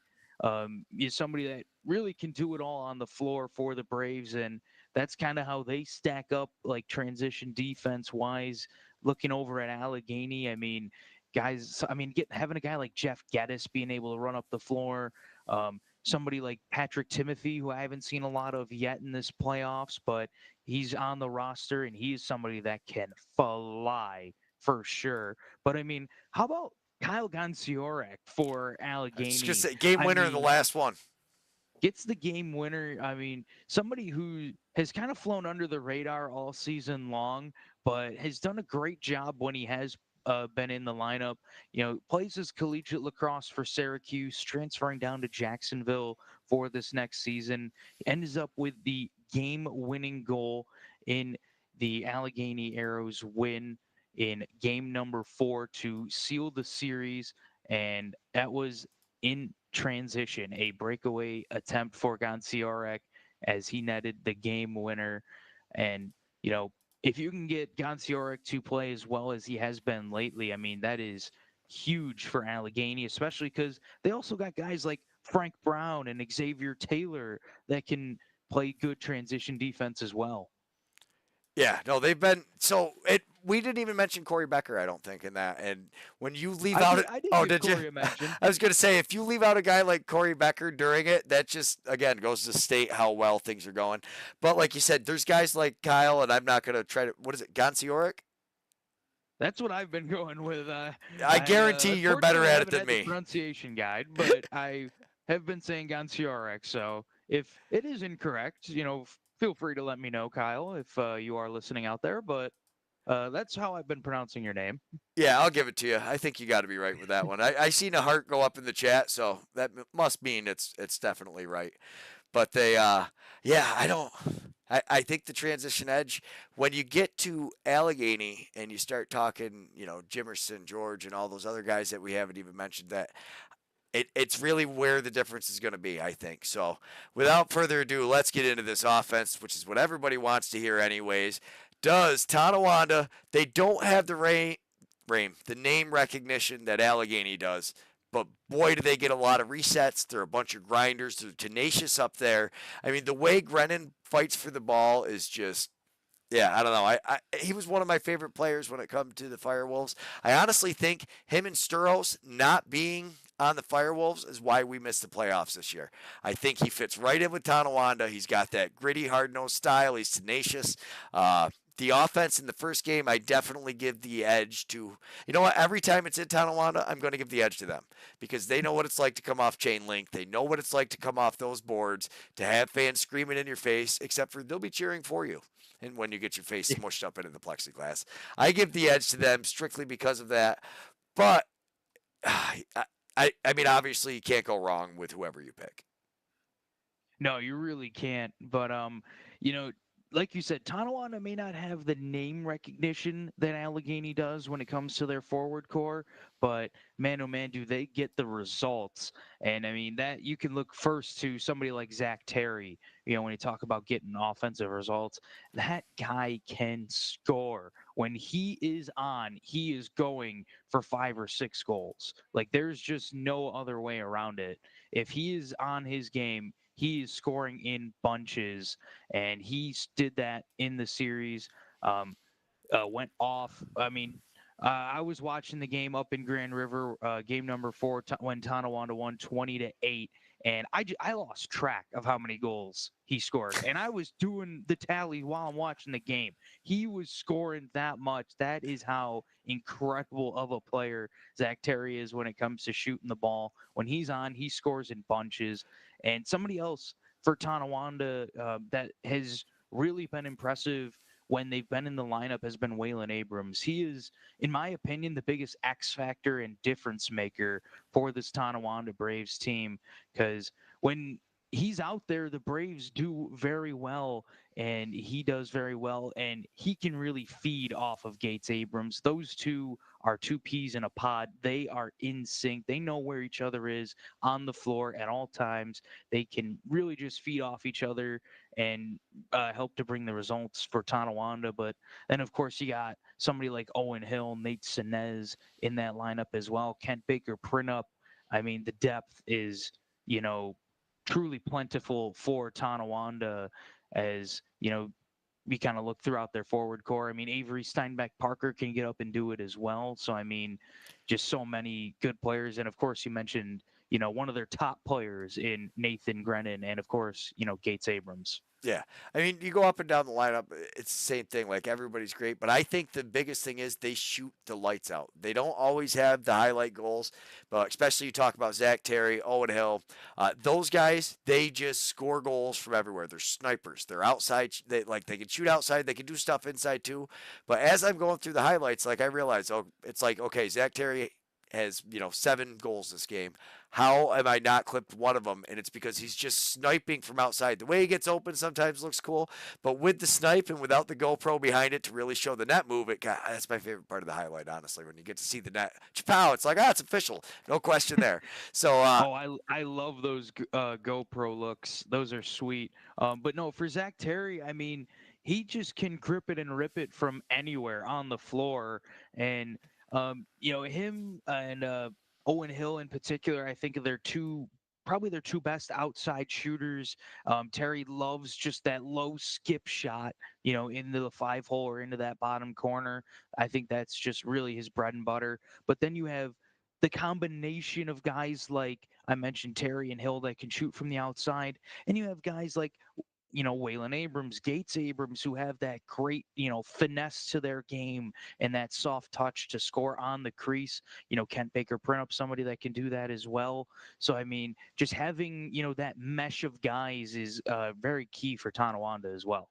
is somebody that really can do it all on the floor for the Braves, and that's kind of how they stack up, like transition defense wise. Looking over at Allegheny, I mean, guys, I mean, having a guy like Jeff Geddes being able to run up the floor, somebody like Patrick Timothy, who I haven't seen a lot of yet in this playoffs, but he's on the roster and he's somebody that can fly for sure. But I mean, how about Kyle Ganciorek for I was just gonna Allegheny? say game I winner in the mean, last one. gets the game winner. I mean, somebody who has kind of flown under the radar all season long, but has done a great job when he has been in the lineup. Plays his collegiate lacrosse for Syracuse, transferring down to Jacksonville for this next season. Ends up with the game-winning goal in the Allegheny Arrows win in game number 4 to seal the series, and that was in transition, a breakaway attempt for Ganciorek as he netted the game winner. And, if you can get Ganciorek to play as well as he has been lately, I mean, that is huge for Allegheny, especially because they also got guys like Frank Brown and Xavier Taylor that can play good transition defense as well. Yeah, no, they've been so it. We didn't even mention Corey Becker, I don't think, in that. And when you leave I out, did, I did oh, give did you? Corey a mention. I was gonna say if you leave out a guy like Corey Becker during it, that just again goes to state how well things are going. But like you said, there's guys like Kyle, and I'm not gonna try to. What is it, Ganciorek? That's what I've been going with. I guarantee you're better Unfortunately, I at it haven't than had the me. pronunciation guide, but I have been saying Ganciorek. So if it is incorrect, feel free to let me know, Kyle, if you are listening out there. But That's how I've been pronouncing your name. Yeah, I'll give it to you. I think you got to be right with that one. I seen a heart go up in the chat, so that must mean it's definitely right. But they, yeah, I don't. I think the transition edge, when you get to Allegheny and you start talking, Jimerson, George, and all those other guys that we haven't even mentioned, that it's really where the difference is going to be, I think. So, without further ado, let's get into this offense, which is what everybody wants to hear, anyways. Does Tonawanda? They don't have the name recognition that Allegheny does. But boy, do they get a lot of resets. They're a bunch of grinders. They're tenacious up there. I mean, the way Grennan fights for the ball is just, yeah, I don't know. He was one of my favorite players when it comes to the Firewolves. I honestly think him and Sturos not being on the Firewolves is why we missed the playoffs this year. I think he fits right in with Tonawanda. He's got that gritty, hard-nosed style. He's tenacious. The offense in the first game, I definitely give the edge to, you know what, every time it's in Tonawanda, I'm going to give the edge to them because they know what it's like to come off chain link. They know what it's like to come off those boards, to have fans screaming in your face, except for they'll be cheering for you. And when you get your face smushed up into the plexiglass, I give the edge to them strictly because of that. But I mean, obviously, you can't go wrong with whoever you pick. No, you really can't. But you know, like you said, Tonawanda may not have the name recognition that Allegheny does when it comes to their forward core, but man, oh man, do they get the results. And I mean that you can look first to somebody like Zach Terry, when you talk about getting offensive results, that guy can score. When he is on, he is going for 5 or 6 goals. Like there's just no other way around it. If he is on his game, he is scoring in bunches, and he did that in the series. Went off. I mean, I was watching the game up in Grand River, game number 4, when Tonawanda won 20-8, and I lost track of how many goals he scored, and I was doing the tally while I'm watching the game. He was scoring that much. That is how incredible of a player Zach Terry is when it comes to shooting the ball. When he's on, he scores in bunches. And somebody else for Tonawanda that has really been impressive when they've been in the lineup has been Waylon Abrams. He is, in my opinion, the biggest X factor and difference maker for this Tonawanda Braves team, because when he's out there, the Braves do very well, and he does very well, and he can really feed off of Gates Abrams. Those two are two peas in a pod. They are in sync. They know where each other is on the floor at all times. They can really just feed off each other and help to bring the results for Tonawanda. But then, of course, you got somebody like Owen Hill, Nate Sinez in that lineup as well. Kent Baker, Printup. I mean, the depth is, truly plentiful for Tonawanda, as, we kind of look throughout their forward core. I mean, Avery Steinbeck Parker can get up and do it as well. So, I mean, just so many good players. And of course, you mentioned, one of their top players in Nathan Grennan, and of course, Gates Abrams. Yeah. I mean, you go up and down the lineup, it's the same thing. Like, everybody's great. But I think the biggest thing is they shoot the lights out. They don't always have the highlight goals, but especially you talk about Zach Terry, Owen Hill. Those guys, they just score goals from everywhere. They're snipers. They're outside. They can shoot outside. They can do stuff inside, too. But as I'm going through the highlights, I realize, it's like, okay, Zach Terry has 7 goals this game. How am I not clipped one of them? And it's because he's just sniping from outside. The way he gets open sometimes looks cool, but with the snipe and without the GoPro behind it to really show the net move, that's my favorite part of the highlight, honestly, when you get to see the net. Chapow, it's like, it's official. No question there. So, I love those GoPro looks. Those are sweet. But no, for Zach Terry, I mean, he just can grip it and rip it from anywhere on the floor. And, him and Owen Hill in particular, I think probably their two best outside shooters. Terry loves just that low skip shot, into the 5-hole or into that bottom corner. I think that's just really his bread and butter. But then you have the combination of guys like I mentioned, Terry and Hill, that can shoot from the outside, and you have guys like Waylon Abrams, Gates Abrams, who have that great, finesse to their game and that soft touch to score on the crease. Kent Baker Printup, somebody that can do that as well. So, I mean, just having, that mesh of guys is very key for Tonawanda as well.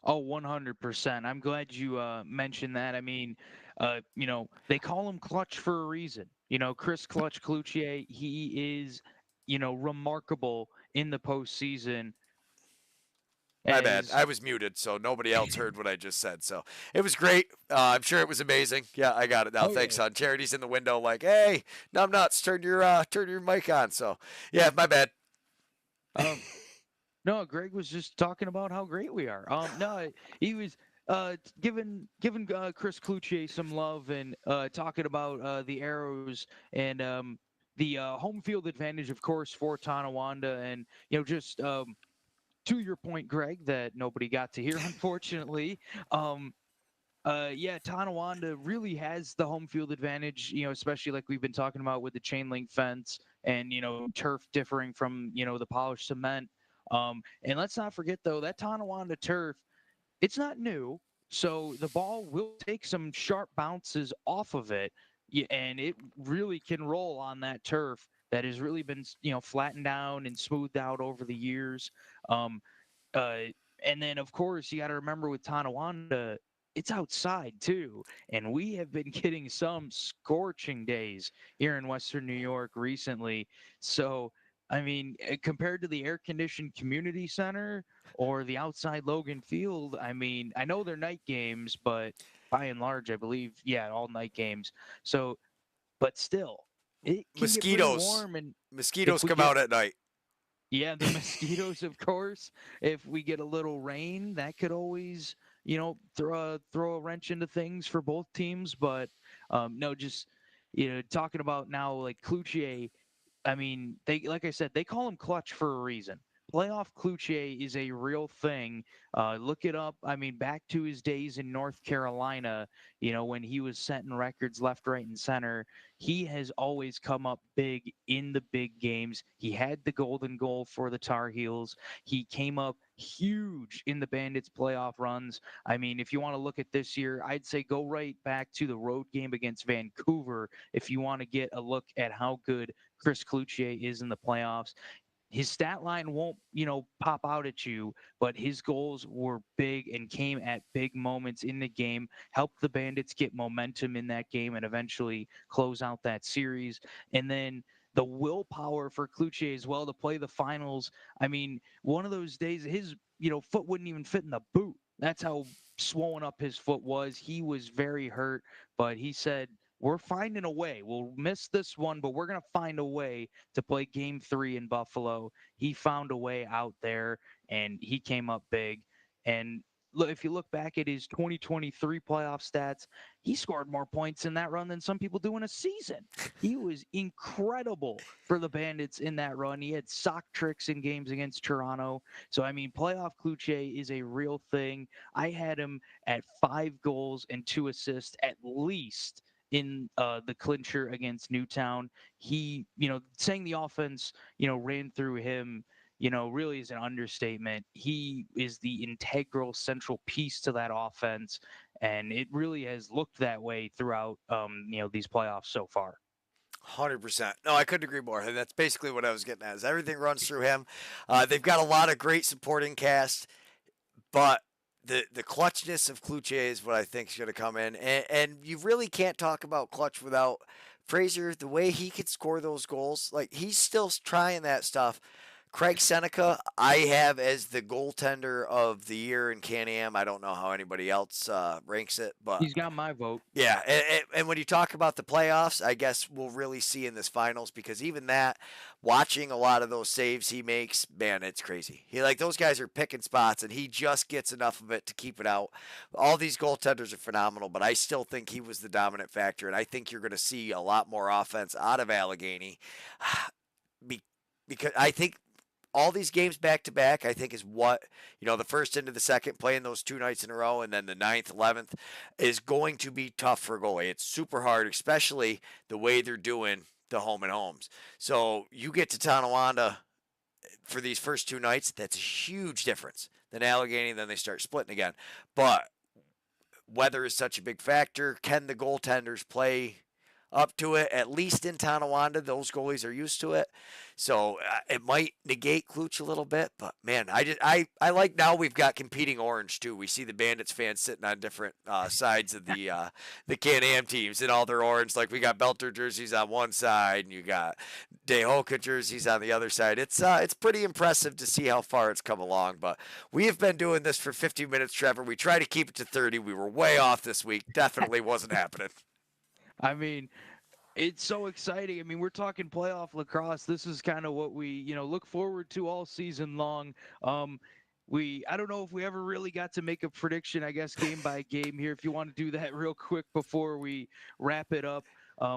Oh, 100%. I'm glad you mentioned that. I mean, they call him Clutch for a reason. Chris Clutch Cloutier, he is, remarkable in the postseason My bad. as I was muted, so nobody else heard what I just said. So it was great. I'm sure it was amazing. Yeah, I got it now. oh Thanks, yeah. son. Charity's in the window, like, hey, nuts, turn your mic on. So yeah, my bad. Um, no, Greg was just talking about how great we are. No, he was giving Chris Cloutier some love and talking about the arrows and the home field advantage, of course, for Tonawanda, and just to your point, Greg, that nobody got to hear, unfortunately. Um, yeah, Tonawanda really has the home field advantage, especially like we've been talking about with the chain link fence and, turf differing from, the polished cement. And let's not forget, though, that Tonawanda turf, it's not new. So the ball will take some sharp bounces off of it. And it really can roll on that turf that has really been, flattened down and smoothed out over the years. Um, uh, and then, of course, you got to remember with Tonawanda, it's outside too. And we have been getting some scorching days here in Western New York recently. So, I mean, compared to the air conditioned community center or the outside Logan Field, I mean, I know they're night games, but by and large, I believe, yeah, all night games. So, but still, it can get pretty Mosquitoes. warm. And Mosquitoes if we come get out at night. yeah, the mosquitoes, of course. If we get a little rain, that could always, throw a wrench into things for both teams. But no, just talking about now, like Cloutier. I mean, they like I said, they call him Clutch for a reason. Playoff Cloutier is a real thing. Look it up. I mean, back to his days in North Carolina, when he was setting records left, right, and center. He has always come up big in the big games. He had the golden goal for the Tar Heels. He came up huge in the Bandits playoff runs. I mean, if you want to look at this year, I'd say go right back to the road game against Vancouver if you want to get a look at how good Chris Cloutier is in the playoffs. His stat line won't, pop out at you, but his goals were big and came at big moments in the game, helped the Bandits get momentum in that game and eventually close out that series. And then the willpower for Cloutier as well to play the finals. I mean, one of those days, his, foot wouldn't even fit in the boot. That's how swollen up his foot was. He was very hurt, but he said, we're finding a way. We'll miss this one, but we're going to find a way to play game 3 in Buffalo. He found a way out there and he came up big. And look, if you look back at his 2023 playoff stats, he scored more points in that run than some people do in a season. He was incredible for the Bandits in that run. He had sock tricks in games against Toronto. So, I mean, playoff Cloutier is a real thing. I had him at 5 goals and 2 assists at least in the clincher against Newtown. He, saying the offense, ran through him, really is an understatement. He is the integral central piece to that offense, and it really has looked that way throughout, these playoffs so far. 100%. No, I couldn't agree more. And that's basically what I was getting at. Is everything runs through him. They've got a lot of great supporting cast, but the clutchness of Cloutier is what I think is going to come in. And you really can't talk about clutch without Fraser. The way he can score those goals, like he's still trying that stuff. Craig Seneca, I have as the goaltender of the year in Can-Am. I don't know how anybody else ranks it, but He's got my vote. yeah, and when you talk about the playoffs, I guess we'll really see in this finals because even that, watching a lot of those saves he makes, man, it's crazy. He like those guys are picking spots, and he just gets enough of it to keep it out. All these goaltenders are phenomenal, but I still think he was the dominant factor, and I think you're going to see a lot more offense out of Allegheny, because I think all these games back to back, I think is what, the first into the second, playing those 2 nights in a row, and then the ninth, 11th is going to be tough for a goalie. It's super hard, especially the way they're doing the home and homes. So you get to Tonawanda for these first 2 nights, that's a huge difference than Allegheny, then they start splitting again. But weather is such a big factor. Can the goaltenders play up to it, at least in Tonawanda. Those goalies are used to it. So it might negate Kluch a little bit, but man, I like now we've got competing orange too. We see the Bandits fans sitting on different sides of the Can-Am teams and all their orange. Like we got Belter jerseys on one side, and you got Dehoka jerseys on the other side. It's pretty impressive to see how far it's come along. But we have been doing this for 50 minutes, Trevor. We try to keep it to 30. We were way off this week. Definitely wasn't happening. I mean, it's so exciting. I mean, we're talking playoff lacrosse. This is kind of what we, look forward to all season long. I don't know if we ever really got to make a prediction, I guess, game by game here. If you want to do that real quick before we wrap it up.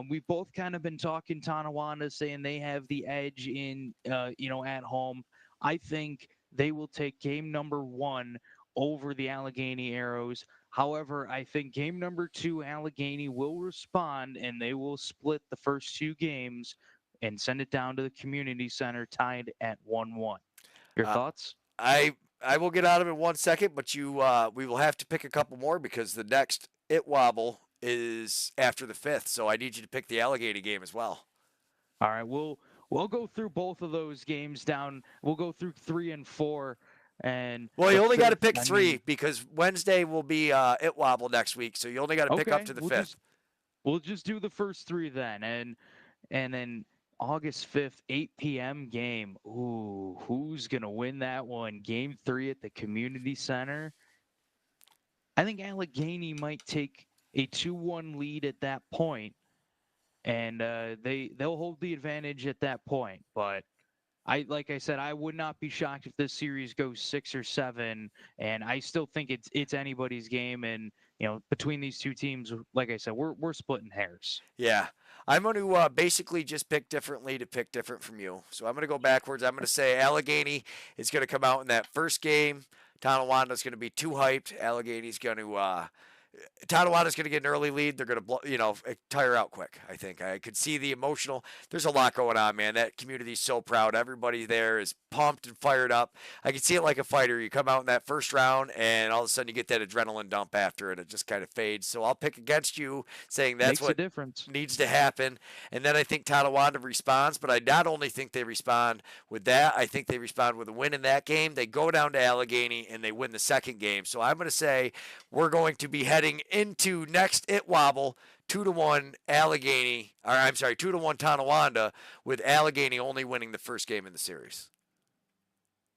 We've both kind of been talking Tonawanda, saying they have the edge in, at home. I think they will take game number 1 over the Allegheny Arrows. However, I think game number 2, Allegheny will respond, and they will split the first 2 games and send it down to the community center tied at 1-1. Your thoughts? I will get out of it in 1 second, but we will have to pick a couple more because the next ITWOBL is after the 5th, so I need you to pick the Allegheny game as well. All right, we'll go through both of those games down. We'll go through 3 and 4. And well, you only got to pick 3 because Wednesday will be ITWOBL next week, so you only got to pick up to the 5th. We'll just do the first 3 then, and then August 5th, 8 p.m. game. Ooh, who's gonna win that one? Game 3 at the community center. I think Allegheny might take a 2-1 lead at that point, and they'll hold the advantage at that point, but. Like I said, I would not be shocked if this series goes 6 or 7, and I still think it's anybody's game. And between these 2 teams, like I said, we're splitting hairs. Yeah, I'm going to basically just pick differently to pick different from you. So I'm going to go backwards. I'm going to say Allegheny is going to come out in that first game. Tonawanda is going to be too hyped. Allegheny's going to. Tonawanda's going to get an early lead. They're going to, tire out quick, I think. I could see the emotional. There's a lot going on, man. That community's so proud. Everybody there is pumped and fired up. I can see it like a fighter. You come out in that first round, and all of a sudden you get that adrenaline dump after it. It just kind of fades. So I'll pick against you, saying that's what needs to happen. And then I think Tonawanda responds, but I not only think they respond with that, I think they respond with a win in that game. They go down to Allegheny, and they win the second game. So I'm going to say we're going to be heading into next ITWOBL 2-1 Allegheny, or I'm sorry, 2-1 Tonawanda, with Allegheny only winning the first game in the series.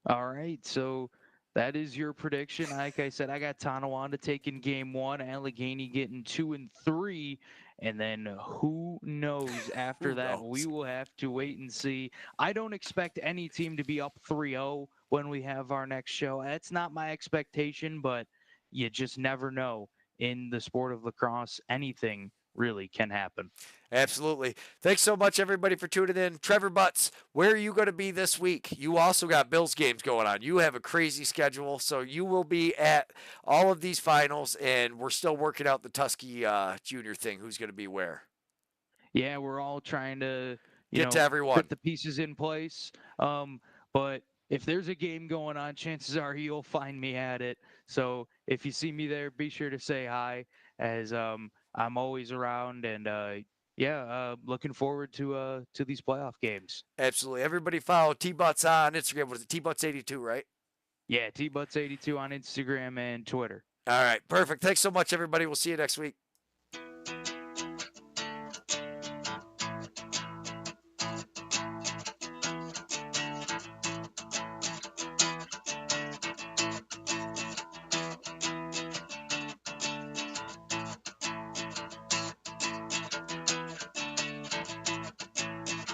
All right, so that is your prediction. Like I said, I got Tonawanda taking game 1, Allegheny getting 2 and 3, and then who knows after that? We will have to wait and see. I don't expect any team to be up 3-0 when we have our next show. That's not my expectation, but you just never know. In the sport of lacrosse, anything really can happen. Absolutely. Thanks so much, everybody, for tuning in. Trevor Butz, where are you going to be this week? You also got Bills games going on. You have a crazy schedule, so you will be at all of these finals, and we're still working out the Tusky Junior thing. Who's going to be where? Yeah, we're all trying to get to everyone. Put the pieces in place. But if there's a game going on, chances are you'll find me at it. So if you see me there, be sure to say hi, as I'm always around. And looking forward to these playoff games. Absolutely. Everybody follow T-Butz on Instagram. What is it? T-Butz82, right? Yeah, T-Butz82 on Instagram and Twitter. All right, perfect. Thanks so much, everybody. We'll see you next week.